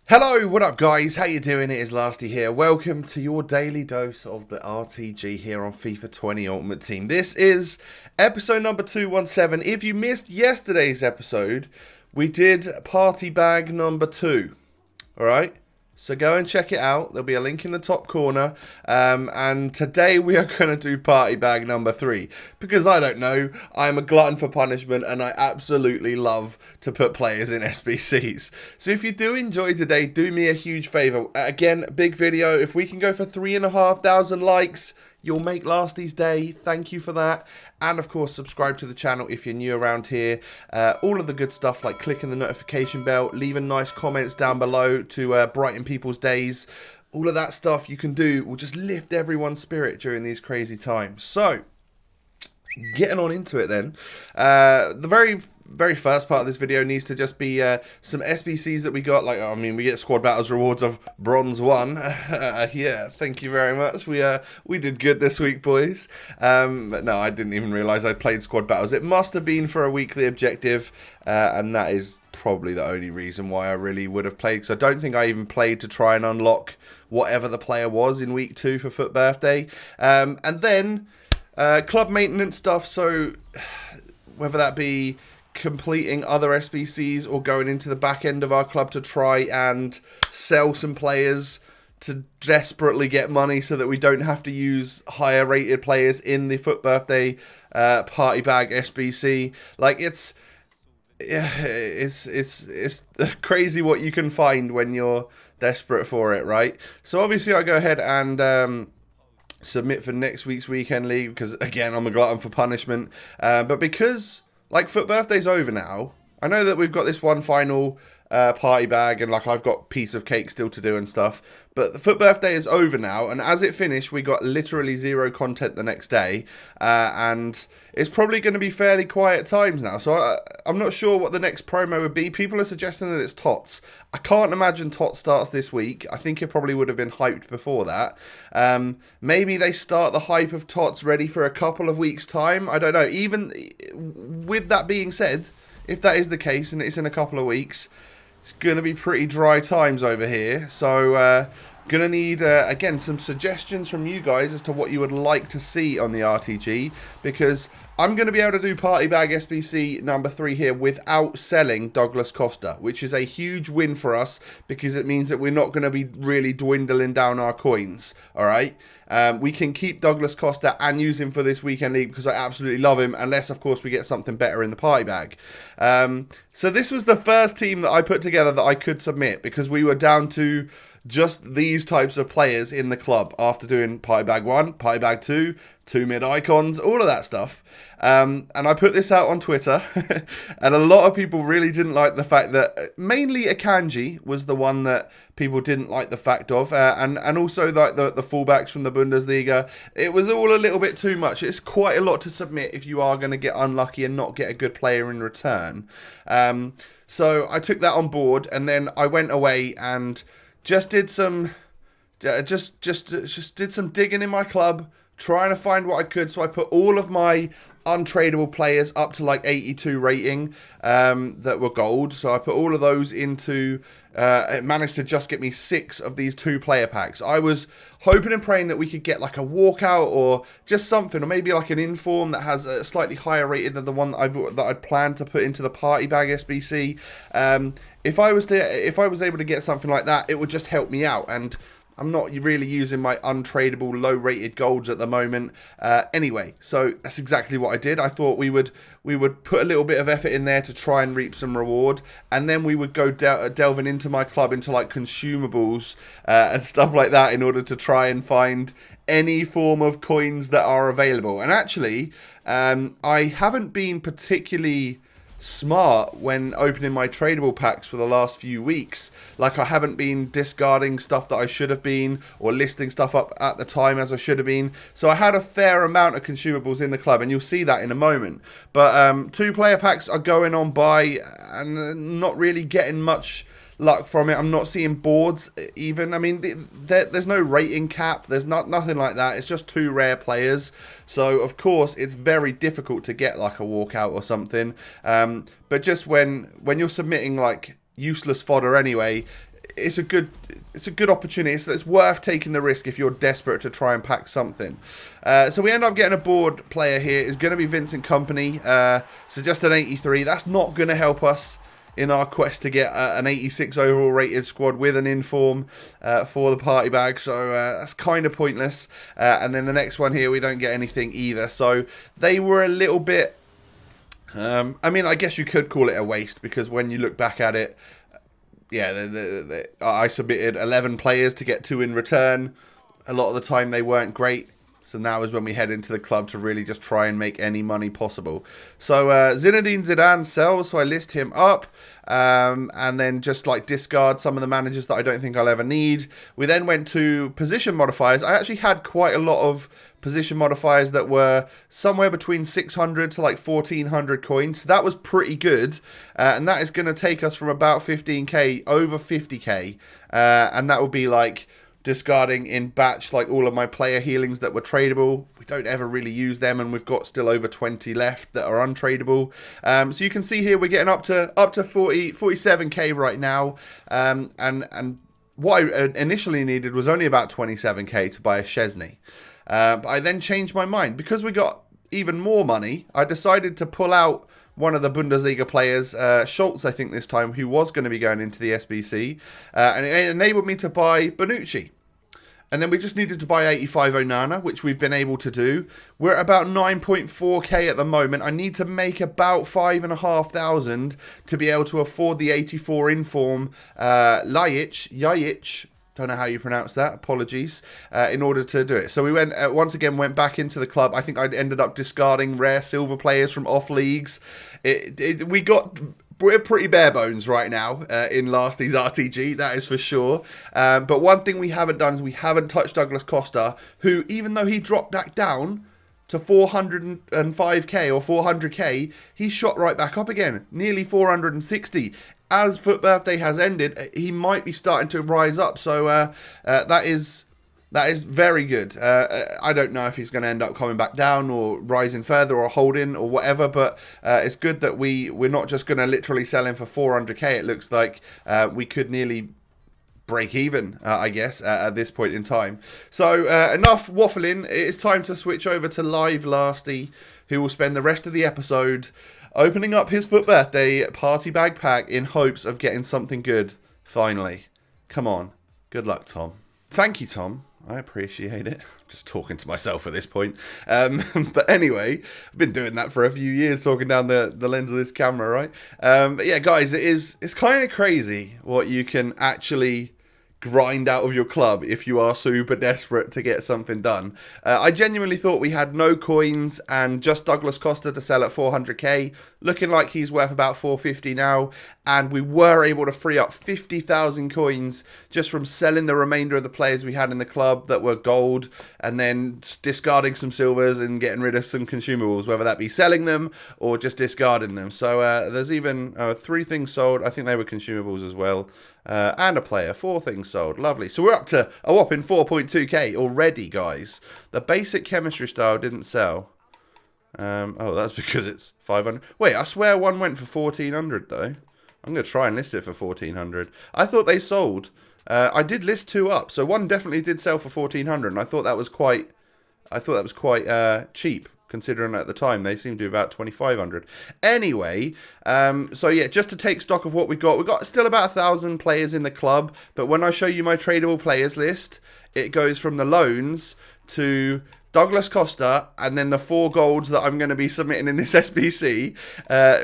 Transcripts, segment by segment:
Hello, what up guys? How you doing? It is Lasty here. Welcome to your daily dose of the RTG here on FIFA 20 Ultimate Team. This is episode number 217. If you missed yesterday's episode, we did party bag number 2. Alright? So go and check it out. There'll be a link in the top corner. And today we are going to do party bag number 3. Because I don't know, I'm a glutton for punishment and I absolutely love to put players in SBCs. So if you do enjoy today, do me a huge favour. Again, big video. If we can go for 3,500 likes, you'll make Lasty's day. Thank you for that. And of course, subscribe to the channel if you're new around here. All of the good stuff like clicking the notification bell, leaving nice comments down below to brighten people's days. All of that stuff you can do will just lift everyone's spirit during these crazy times. So, getting on into it then. The very first part of this video needs to just be some SBCs that we got. Like, I mean, we get squad battles rewards of bronze 1. Yeah, thank you very much. We did good this week, boys. But no, I didn't even realize I played squad battles. It must have been for a weekly objective, and that is probably the only reason why I really would have played, because I don't think I even played to try and unlock whatever the player was in week 2 for FUT Birthday. And then club maintenance stuff, so whether that be completing other SBCs or going into the back end of our club to try and sell some players to desperately get money so that we don't have to use higher rated players in the FUT Birthday party bag SBC. Like, it's crazy what you can find when you're desperate for it, right? So obviously I go ahead and submit for next week's weekend league because, again, I'm a glutton for punishment. But because, like, FUT Birthday's over now, I know that we've got this one final party bag and, like, I've got piece of cake still to do and stuff. But the FUT Birthday is over now, and as it finished, we got literally 0 content the next day. And it's probably going to be fairly quiet times now. So I'm not sure what the next promo would be. People are suggesting that it's TOTS. I can't imagine TOTS starts this week. I think it probably would have been hyped before that. Maybe they start the hype of TOTS ready for a couple of weeks' time. I don't know. Even with that being said, if that is the case and it's in a couple of weeks, it's going to be pretty dry times over here. So, going to need, again, some suggestions from you guys as to what you would like to see on the RTG, because I'm going to be able to do Party Bag SBC number 3 here without selling Douglas Costa, which is a huge win for us because it means that we're not going to be really dwindling down our coins, all right? We can keep Douglas Costa and use him for this weekend league because I absolutely love him, unless, of course, we get something better in the Party Bag. So this was the first team that I put together that I could submit because we were down to just these types of players in the club after doing Party Bag 1, Party Bag 2, 2 mid icons, all of that stuff. And I put this out on Twitter, and a lot of people really didn't like the fact that, mainly Akanji was the one that people didn't like the fact of, and also like the fullbacks from the Bundesliga. It was all a little bit too much. It's quite a lot to submit if you are going to get unlucky and not get a good player in return. So I took that on board, and then I went away and just did some just did some digging in my club, trying to find what I could. So I put all of my untradeable players up to like 82 rating that were gold. So I put all of those into it managed to just get me 6 of these 2-player packs. I was hoping and praying that we could get like a walkout or just something, or maybe like an inform that has a slightly higher rated than the one that I'd planned to put into the party bag SBC. If I was able to get something like that, it would just help me out, and I'm not really using my untradeable low-rated golds at the moment. Anyway, so that's exactly what I did. I thought we would put a little bit of effort in there to try and reap some reward, and then we would go delving into my club into like consumables and stuff like that in order to try and find any form of coins that are available. And actually, I haven't been particularly smart when opening my tradable packs for the last few weeks. Like, I haven't been discarding stuff that I should have been, or listing stuff up at the time as I should have been. So I had a fair amount of consumables in the club, and you'll see that in a moment. But 2-player packs are going on by and not really getting much luck from it. I'm not seeing boards even. I mean, there's no rating cap. There's nothing like that. It's just 2 rare players. So, of course, it's very difficult to get like a walkout or something. But just when you're submitting like useless fodder anyway, it's a good opportunity. It's worth taking the risk if you're desperate to try and pack something. So we end up getting a board player here. It's going to be Vincent Kompany. So just an 83. That's not going to help us in our quest to get an 86 overall rated squad with an inform for the party bag. So that's kind of pointless. And then the next one here, we don't get anything either. So they were a little bit... I mean, I guess you could call it a waste, because when you look back at it, yeah, I submitted 11 players to get 2 in return. A lot of the time they weren't great. So now is when we head into the club to really just try and make any money possible. So Zinedine Zidane sells, so I list him up. And then just like discard some of the managers that I don't think I'll ever need. We then went to position modifiers. I actually had quite a lot of position modifiers that were somewhere between 600 to like 1400 coins. So that was pretty good. And that is going to take us from about 15k over 50k. And that would be like discarding in batch like all of my player healings that were tradable. We don't ever really use them, and we've got still over 20 left that are untradable. So you can see here we're getting up to 47k right now. And what I initially needed was only about 27k to buy a Szczesny. But I then changed my mind. Because we got even more money, I decided to pull out one of the Bundesliga players, Schultz, I think this time, who was going to be going into the SBC. And it enabled me to buy Bonucci. And then we just needed to buy 85 Onana, which we've been able to do. We're at about 9.4k at the moment. I need to make about 5,500 to be able to afford the 84 inform Ljajic, don't know how you pronounce that, apologies, in order to do it. So we went once again went back into the club. I think I ended up discarding rare silver players from off leagues. We're pretty bare bones right now in last year's RTG, that is for sure. But one thing we haven't done is we haven't touched Douglas Costa, who, even though he dropped back down to 405k or 400k, he shot right back up again, nearly 460. As FUT Birthday has ended, he might be starting to rise up. So that is very good. I don't know if he's going to end up coming back down or rising further or holding or whatever, but it's good that we're not just going to literally sell him for 400k. It looks like we could nearly break even, I guess, at this point in time. So enough waffling. It's time to switch over to Live Lasty, who will spend the rest of the episode opening up his FUT Birthday party bag pack in hopes of getting something good, finally. Come on. Good luck, Tom. Thank you, Tom. I appreciate it. Just talking to myself at this point. But anyway, I've been doing that for a few years, talking down the lens of this camera, right? But yeah, guys, it's kind of crazy what you can actually grind out of your club if you are super desperate to get something done. I genuinely thought we had no coins and just Douglas Costa to sell at 400k, looking like he's worth about 450 now, and we were able to free up 50,000 coins just from selling the remainder of the players we had in the club that were gold, and then discarding some silvers and getting rid of some consumables, whether that be selling them or just discarding them. So there's even 3 things sold. I think they were consumables as well. And a player, 4 things sold. Lovely. So we're up to a whopping 4.2k already, guys. The basic chemistry style didn't sell. Oh, that's because it's 500. Wait, I swear one went for 1,400 though. I'm going to try and list it for 1,400. I thought they sold. I did list 2 up, so one definitely did sell for 1,400, and I thought that was quite cheap, considering at the time they seemed to be about 2,500. Anyway, so yeah, just to take stock of what we've got still about 1,000 players in the club, but when I show you my tradable players list, it goes from the loans to Douglas Costa, and then the 4 golds that I'm going to be submitting in this SBC,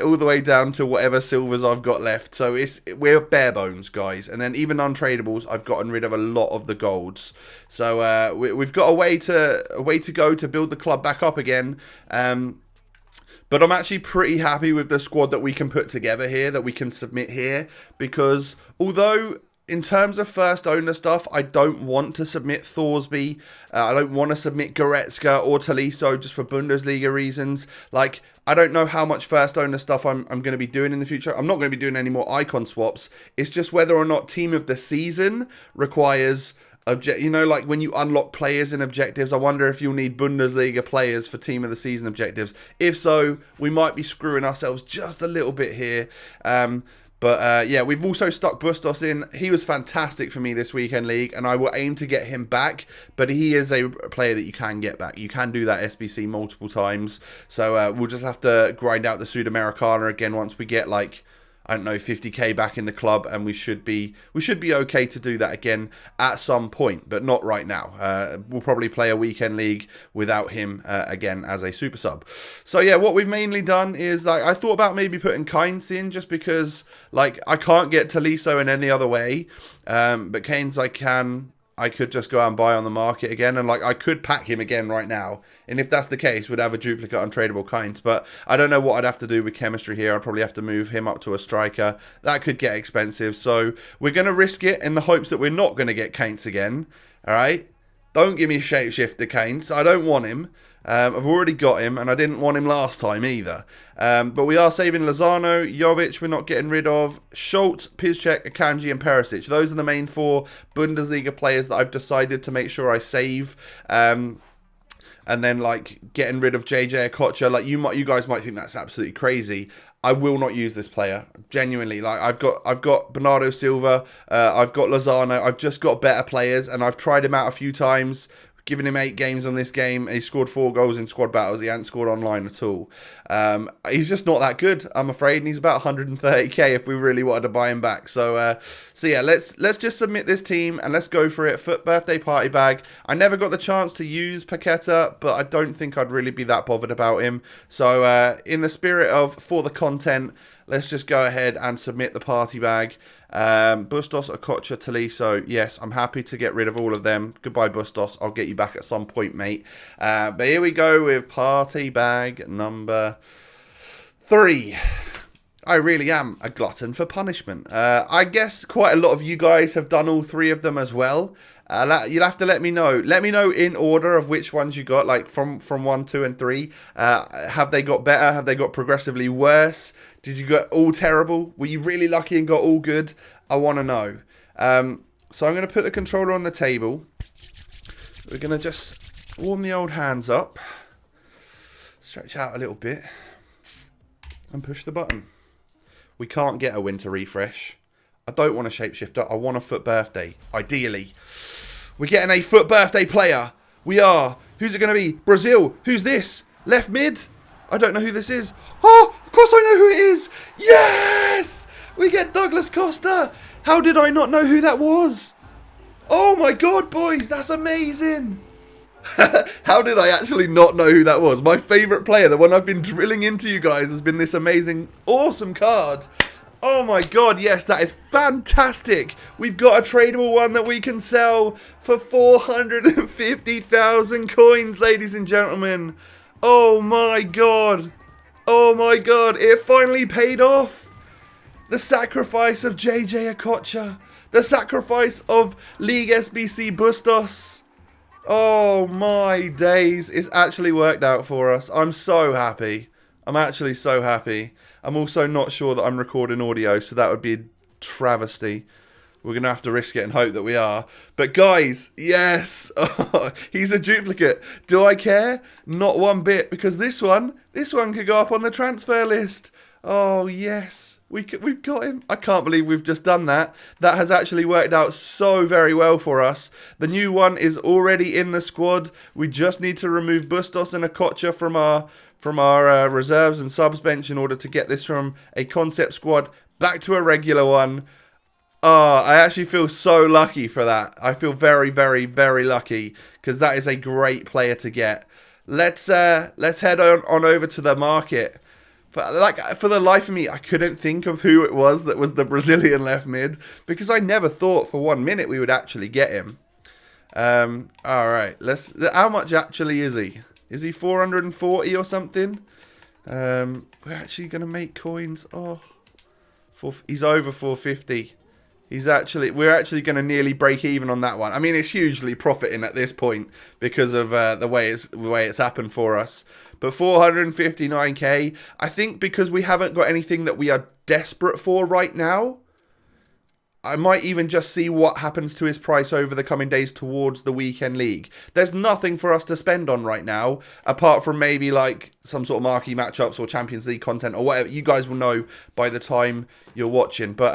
all the way down to whatever silvers I've got left. So we're bare bones, guys. And then even untradables, I've gotten rid of a lot of the golds. So we've got a way to go to build the club back up again. But I'm actually pretty happy with the squad that we can put together here, that we can submit here, because although in terms of first owner stuff, I don't want to submit Thorsby. I don't want to submit Goretzka or Tolisso just for Bundesliga reasons. Like, I don't know how much first owner stuff I'm going to be doing in the future. I'm not going to be doing any more icon swaps. It's just whether or not team of the season requires like when you unlock players in objectives, I wonder if you'll need Bundesliga players for team of the season objectives. If so, we might be screwing ourselves just a little bit here. But yeah, we've also stuck Bustos in. He was fantastic for me this weekend league, and I will aim to get him back. But he is a player that you can get back. You can do that SBC multiple times. So we'll just have to grind out the Sudamericana again once we get like, I don't know, 50k back in the club, and we should be okay to do that again at some point, but not right now. We'll probably play a weekend league without him again as a super sub. So yeah, what we've mainly done is, like, I thought about maybe putting Keynes in just because, like, I can't get Tolisso in any other way, but Keynes I could just go out and buy on the market again, and like I could pack him again right now. And if that's the case, we'd have a duplicate untradeable Keynes. But I don't know what I'd have to do with chemistry here. I'd probably have to move him up to a striker. That could get expensive. So we're going to risk it in the hopes that we're not going to get Keynes again. All right? Don't give me Shapeshifter Keynes. I don't want him. I've already got him, and I didn't want him last time either. But we are saving Lozano, Jovic we're not getting rid of, Schultz, Piszczek, Akanji, and Perisic. Those are the main 4 Bundesliga players that I've decided to make sure I save. And then, like, getting rid of JJ Okocha. Like, you guys might think that's absolutely crazy. I will not use this player, genuinely. Like, I've got Bernardo Silva, I've got Lozano. I've just got better players, and I've tried him out a few times. Given him 8 games on this game, and he scored 4 goals in squad battles. He hasn't scored online at all. He's just not that good, I'm afraid, and he's about 130k if we really wanted to buy him back. So yeah, let's just submit this team and let's go for it. FUT birthday party bag. I never got the chance to use Paqueta, but I don't think I'd really be that bothered about him. So in the spirit of for the content, let's just go ahead and submit the party bag. Bustos, Okocha, Tolisso. Yes, I'm happy to get rid of all of them. Goodbye, Bustos. I'll get you back at some point, mate. But here we go with party bag number 3. I really am a glutton for punishment. I guess quite a lot of you guys have done all 3 of them as well. You'll have to let me know. Let me know in order of which ones you got, like from 1, 2, and 3. Have they got better? Have they got progressively worse? Did you get all terrible? Were you really lucky and got all good? I want to know. So I'm going to put the controller on the table. We're going to just warm the old hands up. Stretch out a little bit. And push the button. We can't get a winter refresh. I don't want a shapeshifter. I want a FUT birthday, ideally. We're getting a FUT birthday player. We are. Who's it going to be? Brazil. Who's this? Left mid? I don't know who this is. Oh, of course I know who it is. Yes! We get Douglas Costa. How did I not know who that was? Oh my god, boys. That's amazing. How did I actually not know who that was? My favourite player, the one I've been drilling into you guys, has been this amazing, awesome card. Oh my god, yes, that is fantastic. We've got a tradable one that we can sell for 450,000 coins, ladies and gentlemen. Oh my god. Oh my god, it finally paid off. The sacrifice of JJ Okocha. The sacrifice of League SBC Bustos. Oh my days, it's actually worked out for us. I'm so happy. I'm actually so happy. I'm also not sure that I'm recording audio, so that would be a travesty. We're going to have to risk it and hope that we are. But guys, yes, he's a duplicate. Do I care? Not one bit, because this one could go up on the transfer list. Oh, yes, we've got him. I can't believe we've just done that. That has actually worked out so very well for us. The new one is already in the squad. We just need to remove Bustos and Okocha from our reserves and subs bench in order to get this from a concept squad back to a regular one. Oh, I actually feel so lucky for that. I feel very, very, very lucky because that is a great player to get. Let's head on over to the market. For the life of me, I couldn't think of who it was that was the Brazilian left mid because I never thought for 1 minute we would actually get him. All right, how much actually is he? Is he 440 or something? We're actually gonna make coins. Oh, he's over 450. We're actually going to nearly break even on that one. I mean, it's hugely profiting at this point because of the way it's happened for us. But 459k, I think because we haven't got anything that we are desperate for right now. I might even just see what happens to his price over the coming days towards the weekend league. There's nothing for us to spend on right now, apart from maybe like some sort of marquee matchups or Champions League content or whatever. You guys will know by the time you're watching. But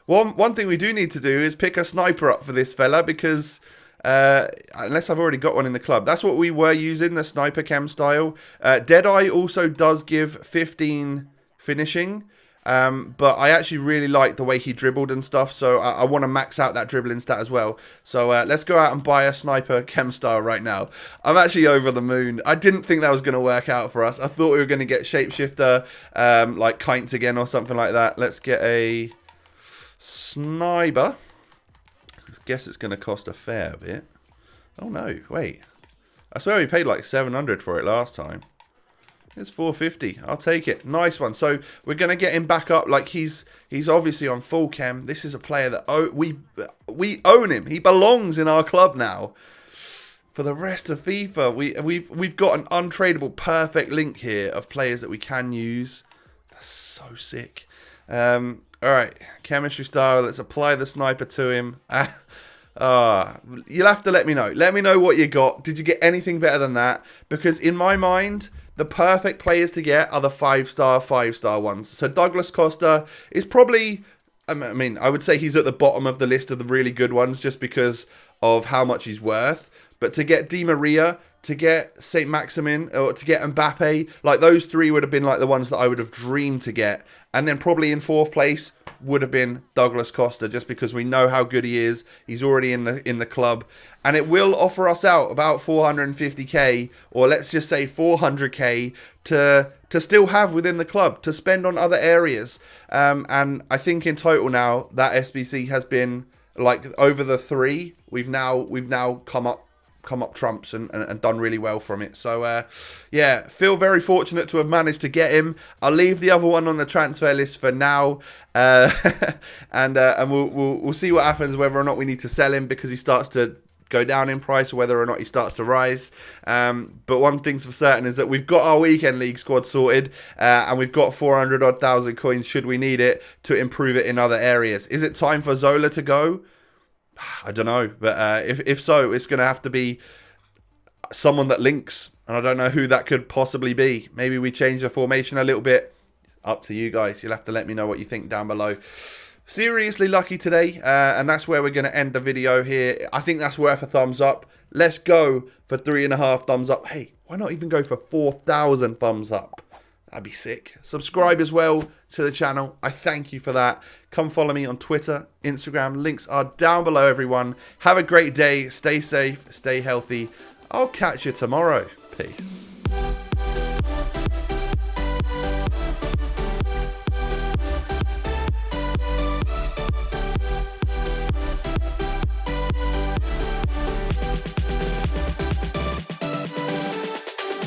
one thing we do need to do is pick a sniper up for this fella, because unless I've already got one in the club. That's what we were using, the sniper chem style. Deadeye also does give 15 finishing. But I actually really like the way he dribbled and stuff, so I want to max out that dribbling stat as well. So let's go out and buy a sniper chem style right now. I'm actually over the moon. I didn't think that was going to work out for us. I thought we were going to get shapeshifter, like Kints again or something like that. Let's get a sniper. I guess it's going to cost a fair bit. Oh no, wait. I swear we paid like 700 for it last time. It's 450. I'll take it. Nice one. So we're going to get him back up. Like he's obviously on full chem. This is a player that we own him. He belongs in our club now. For the rest of FIFA, we've got an untradeable perfect link here of players that we can use. That's so sick. All right, chemistry style. Let's apply the sniper to him. You'll have to let me know. Let me know what you got. Did you get anything better than that? Because in my mind, the perfect players to get are the 5-star ones. So Douglas Costa is probably, I mean, I would say he's at the bottom of the list of the really good ones just because of how much he's worth. But to get Di Maria, to get Saint Maximin, or to get Mbappe, like those three would have been like the ones that I would have dreamed to get. And then probably in fourth place would have been Douglas Costa, just because we know how good he is. He's already in the club, and it will offer us out about 450k, or let's just say 400k to still have within the club to spend on other areas. And I think in total now that SBC has been like over the 3. We've now come up trumps and done really well from it. So yeah, feel very fortunate to have managed to get him. I'll leave the other one on the transfer list for now, and we'll see what happens, whether or not we need to sell him because he starts to go down in price, or whether or not he starts to rise. But one thing's for certain is that we've got our weekend league squad sorted, and we've got 400,000 coins should we need it to improve it in other areas. Is it time for Zola to go? I don't know, but if so, it's going to have to be someone that links, and I don't know who that could possibly be. Maybe we change the formation a little bit. Up to you guys. You'll have to let me know what you think down below. Seriously lucky today, and that's where we're going to end the video here. I think that's worth a thumbs up. Let's go for 3.5 thumbs up. Hey, why not even go for 4,000 thumbs up? That'd be sick. Subscribe as well to the channel. I thank you for that. Come follow me on Twitter, Instagram. Links are down below, everyone. Have a great day. Stay safe. Stay healthy. I'll catch you tomorrow. Peace.